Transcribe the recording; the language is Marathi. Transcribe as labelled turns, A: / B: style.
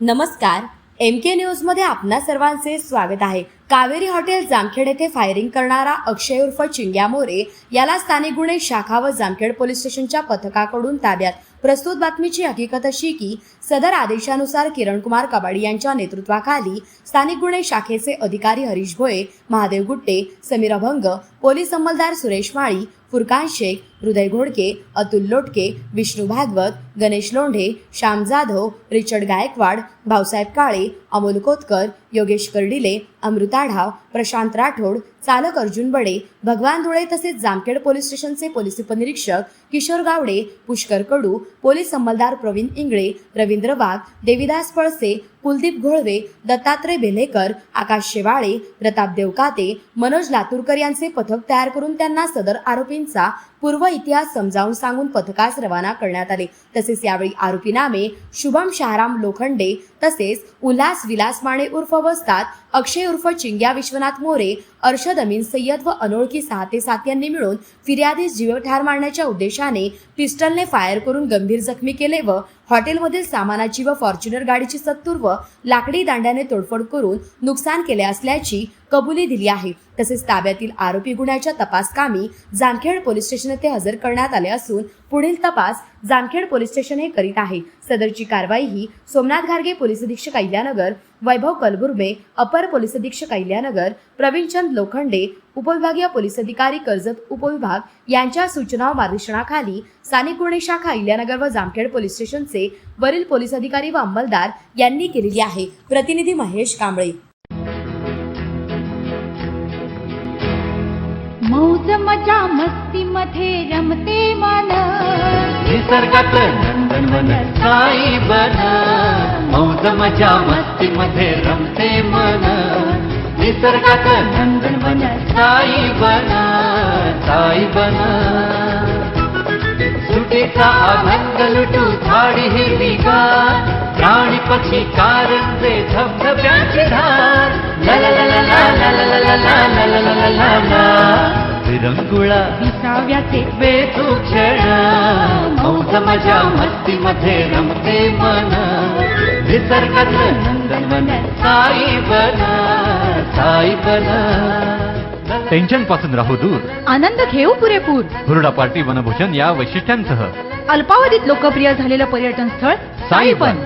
A: नमस्कार, MK न्यूज मध्ये आपणा सर्वांचे स्वागत आहे। कावेरी हॉटेल जामखेड येथे फायरिंग करणारा अक्षय उर्फ चिंग्या मोरे याला स्थानिक गुन्हे शाखा व जामखेड पोलीस स्टेशनच्या पथकाकडून ताब्यात। प्रस्तुत बातमीची हकीकत अशी की सदर आदेशानुसार किरणकुमार कबाडी यांच्या नेतृत्वाखाली स्थानिक गुन्हे शाखेचे अधिकारी हरीश भोये, महादेव गुट्टे, समीर अभंग, पोलीस अंमलदार सुरेश माळी, फुरकान शेख, हृदय घोडके, अतुल लोटके, विष्णू भागवत, गणेश लोंढे, श्याम जाधव, रिचर्ड गायकवाड, भाऊसाहेब काळे, अमोल कोतकर, योगेश कर्डिले, अमृता ढाव, प्रशांत राठोड, चालक अर्जुन बडे, भगवान धुळे तसेच जामखेड पोलीस स्टेशनचे पोलीस उपनिरीक्षक किशोर गावडे, पुष्कर कडू, पोलीस अंमलदार प्रवीण इंगळे, रवींद्र वाघ, देविदास पळसे, कुलदीप घोळवे, दत्तात्रय बेलेकर, आकाश शेवाळे, प्रताप देवकाते, मनोज लातूरकर यांचे पथक तयार करून त्यांना सदर आरोपींचा पूर्व इतिहास समजावून सांगून पथकास रवाना करण्यात आले। तसेच यावेळी आरोपी नामे शुभम शहाराम लोखंडे तसेच उल्हास विलास माने उर्फ वस्ताद, अक्षय उर्फ चिंग्या विश्वनाथ मोरे, अर्शद अमीन सय्यद व अनोळखी 6 ते 7 यांनी मिळून फिर्यादीस जीव ठार मारण्याच्या उद्देशाने पिस्टलने फायर करून गंभीर जखमी केले व हॉटेलमधील सामानाची व फॉर्च्युनर गाडीची सत्तूर व लाकडी दांड्याने तोडफोड करून नुकसान केले असल्याची कबुली दिली आहे। तसेच ताब्यातील आरोपी गुन्ह्याच्या तपास कामी जामखेड पोलीस स्टेशन येथे हजर करण्यात आले असून पुढील तपास जामखेड पोलीस स्टेशन हे करीत आहे। सदरची कारवाई ही सोमनाथ घारगे पोलीस अधीक्षक अहिल्यानगर, वैभव कलबुर्मे अपर पोलीस अधीक्षक अहिल्यानगर, प्रवीणचंद लोखंडे उपविभागीय पोलीस अधिकारी कर्जत उपविभाग यांच्या सूचना व मार्गदर्शनाखाली स्थानिक गुन्हे शाखा अहिल्यानगर व जामखेड पोलीस स्टेशनचे वरील पोलीस अधिकारी व अंमलदार यांनी केलेली आहे। प्रतिनिधी महेश कांबळे।
B: मौज मजा मस्ती मध्ये रमते मन,
C: निसर्गात नंदनवन साई बन। मौज मजा मस्ती मध्ये रमते मन, निसर्गात नंदनवन साई बन, साई बन। सुटीचा अभंग लुटू झाडी हिरवीगार, प्राणी पक्षी कारंजे धबधब्याची धार। ला ला ला ला ला ला ला ला ला ला ला ला ला ला। विरंगुळा
B: विसाव्याचे
C: बेतू क्षण, मौज मजा मस्ती मध्ये रमते मन, निसर्गात नंदनवन साई बन, साई बन।
D: टेन्शन पासून राहू दूर,
B: आनंद घेऊ पुरेपूर।
D: हुरडा पार्टी वनभोजन या वैशिष्ट्यांसह
B: अल्पावधीत लोकप्रिय झालेलं पर्यटन स्थळ साईबन।